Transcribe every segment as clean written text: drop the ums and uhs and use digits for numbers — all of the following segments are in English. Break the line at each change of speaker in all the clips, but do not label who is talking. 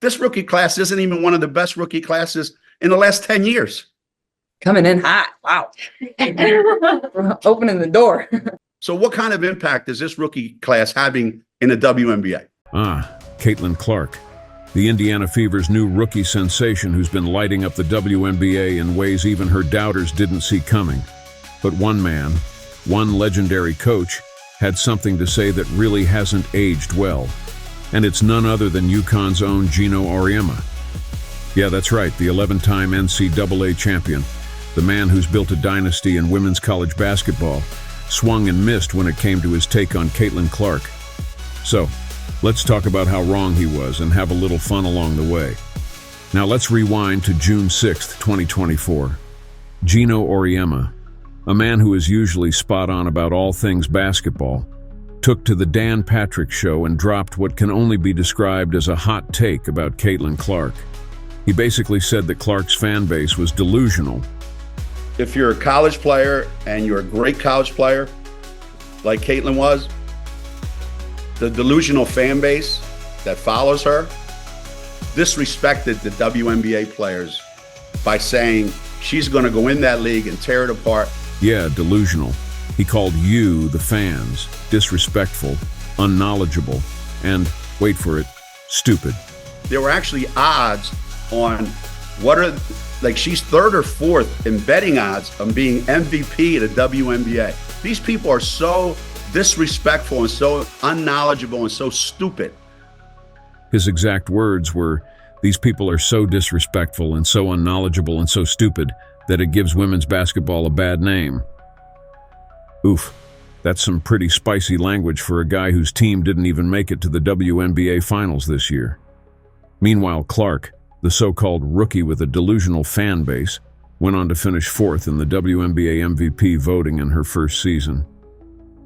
This rookie class isn't even one of the best rookie classes in the last 10 years.
Coming in hot. Wow. Opening the door.
So what kind of impact is this rookie class having in the WNBA?
Caitlin Clark, the Indiana Fever's new rookie sensation who's been lighting up the WNBA in ways even her doubters didn't see coming. But one man, one legendary coach, had something to say that really hasn't aged well. And it's none other than UConn's own Geno Auriemma. Yeah, that's right, the 11-time NCAA champion, the man who's built a dynasty in women's college basketball, swung and missed when it came to his take on Caitlin Clark. So, let's talk about how wrong he was and have a little fun along the way. Now let's rewind to June 6th, 2024. Geno Auriemma, a man who is usually spot on about all things basketball, took to the Dan Patrick Show and dropped what can only be described as a hot take about Caitlin Clark. He basically said that Clark's fan base was delusional.
If you're a college player and you're a great college player, like Caitlin was, the delusional fan base that follows her disrespected the WNBA players by saying she's going to go in that league and tear it apart.
Yeah, delusional. He called you, the fans, disrespectful, unknowledgeable, and, wait for it, stupid.
There were actually odds on she's third or fourth in betting odds on being MVP of the WNBA. These people are so disrespectful and so unknowledgeable and so stupid.
His exact words were, "These people are so disrespectful and so unknowledgeable and so stupid that it gives women's basketball a bad name." Oof, that's some pretty spicy language for a guy whose team didn't even make it to the WNBA Finals this year. Meanwhile, Clark, the so-called rookie with a delusional fan base, went on to finish fourth in the WNBA MVP voting in her first season.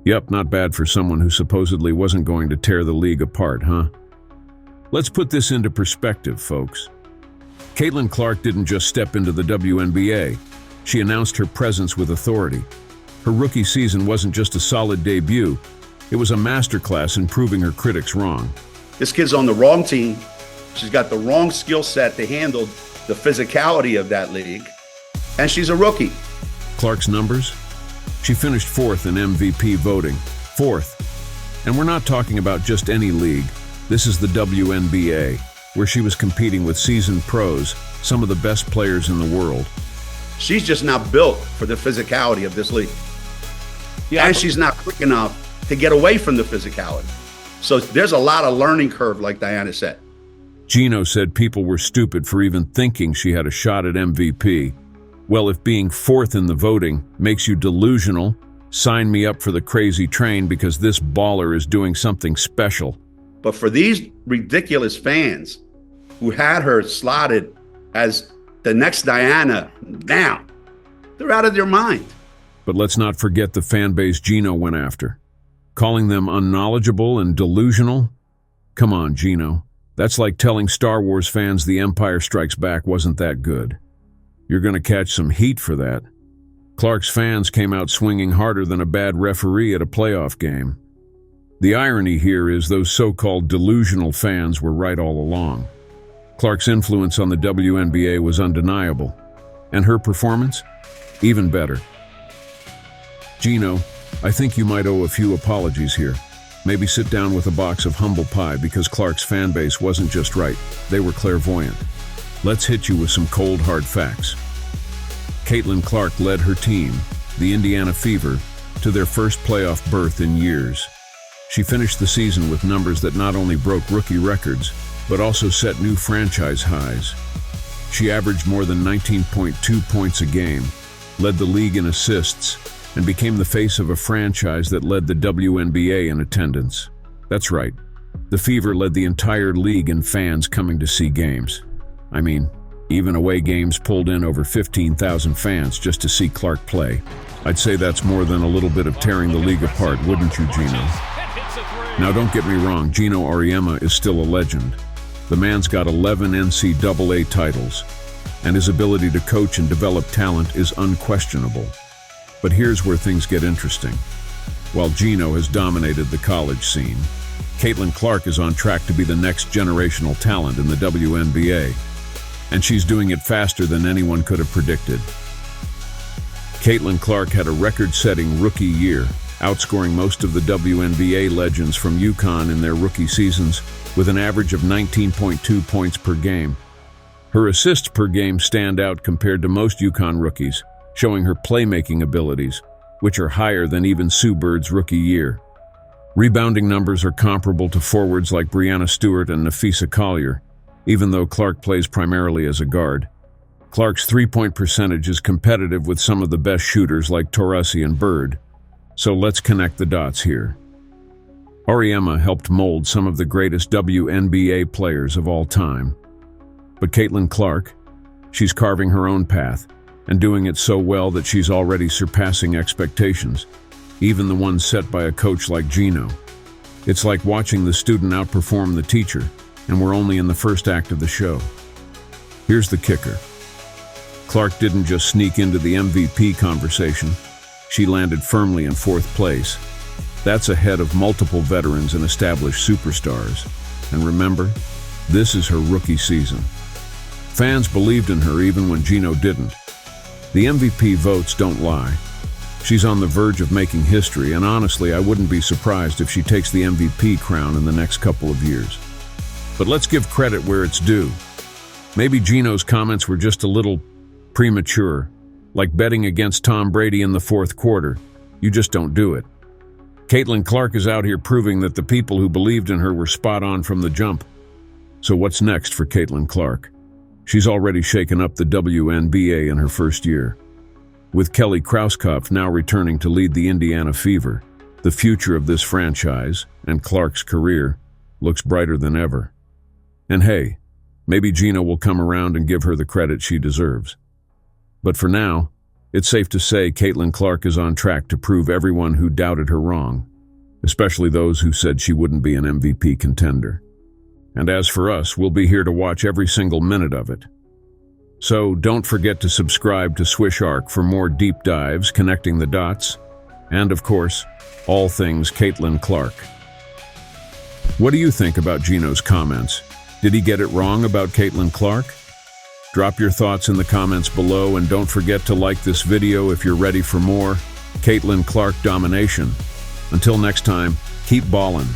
Yep, not bad for someone who supposedly wasn't going to tear the league apart, huh? Let's put this into perspective, folks. Caitlin Clark didn't just step into the WNBA. She announced her presence with authority. Her rookie season wasn't just a solid debut. It was a masterclass in proving her critics wrong.
This kid's on the wrong team. She's got the wrong skill set to handle the physicality of that league. And she's a rookie.
Clark's numbers? She finished fourth in MVP voting. Fourth. And we're not talking about just any league. This is the WNBA, where she was competing with seasoned pros, some of the best players in the world.
She's just not built for the physicality of this league. Yeah, and she's not quick enough to get away from the physicality. So there's a lot of learning curve, like Diana said.
Gino said people were stupid for even thinking she had a shot at MVP. Well, if being fourth in the voting makes you delusional, sign me up for the crazy train because this baller is doing something special.
But for these ridiculous fans who had her slotted as the next Diana down, they're out of their mind.
But let's not forget the fan base Gino went after. Calling them unknowledgeable and delusional? Come on, Gino. That's like telling Star Wars fans The Empire Strikes Back wasn't that good. You're going to catch some heat for that. Clark's fans came out swinging harder than a bad referee at a playoff game. The irony here is those so-called delusional fans were right all along. Clark's influence on the WNBA was undeniable. And her performance? Even better. Gino, I think you might owe a few apologies here. Maybe sit down with a box of humble pie because Clark's fan base wasn't just right, they were clairvoyant. Let's hit you with some cold, hard facts. Caitlin Clark led her team, the Indiana Fever, to their first playoff berth in years. She finished the season with numbers that not only broke rookie records, but also set new franchise highs. She averaged more than 19.2 points a game, led the league in assists, and became the face of a franchise that led the WNBA in attendance. That's right, the Fever led the entire league in fans coming to see games. I mean, even away games pulled in over 15,000 fans just to see Clark play. I'd say that's more than a little bit of tearing the league apart, wouldn't you, Gino? Now don't get me wrong, Geno Auriemma is still a legend. The man's got 11 NCAA titles, and his ability to coach and develop talent is unquestionable. But here's where things get interesting. While Gino has dominated the college scene, Caitlin Clark is on track to be the next generational talent in the WNBA, and she's doing it faster than anyone could have predicted. Caitlin Clark had a record-setting rookie year, outscoring most of the WNBA legends from UConn in their rookie seasons with an average of 19.2 points per game. Her assists per game stand out compared to most UConn rookies, showing her playmaking abilities, which are higher than even Sue Bird's rookie year. Rebounding numbers are comparable to forwards like Breanna Stewart and Nafisa Collier, even though Clark plays primarily as a guard. Clark's three-point percentage is competitive with some of the best shooters like Taurasi and Bird, so let's connect the dots here. Auriemma helped mold some of the greatest WNBA players of all time. But Caitlin Clark, she's carving her own path, and doing it so well that she's already surpassing expectations, even the ones set by a coach like Gino. It's like watching the student outperform the teacher, and we're only in the first act of the show. Here's the kicker. Clark didn't just sneak into the MVP conversation, she landed firmly in fourth place. That's ahead of multiple veterans and established superstars. And remember, this is her rookie season. Fans believed in her even when Gino didn't. The MVP votes don't lie. She's on the verge of making history, and honestly, I wouldn't be surprised if she takes the MVP crown in the next couple of years. But let's give credit where it's due. Maybe Gino's comments were just a little premature, like betting against Tom Brady in the fourth quarter. You just don't do it. Caitlin Clark is out here proving that the people who believed in her were spot on from the jump. So what's next for Caitlin Clark? She's already shaken up the WNBA in her first year. With Kelly Krauskopf now returning to lead the Indiana Fever, the future of this franchise and Clark's career looks brighter than ever. And hey, maybe Gino will come around and give her the credit she deserves. But for now, it's safe to say Caitlin Clark is on track to prove everyone who doubted her wrong, especially those who said she wouldn't be an MVP contender. And as for us, we'll be here to watch every single minute of it. So don't forget to subscribe to Swish Arc for more deep dives connecting the dots, and of course, all things Caitlin Clark. What do you think about Gino's comments? Did he get it wrong about Caitlin Clark? Drop your thoughts in the comments below, and don't forget to like this video if you're ready for more Caitlin Clark domination. Until next time, keep ballin'.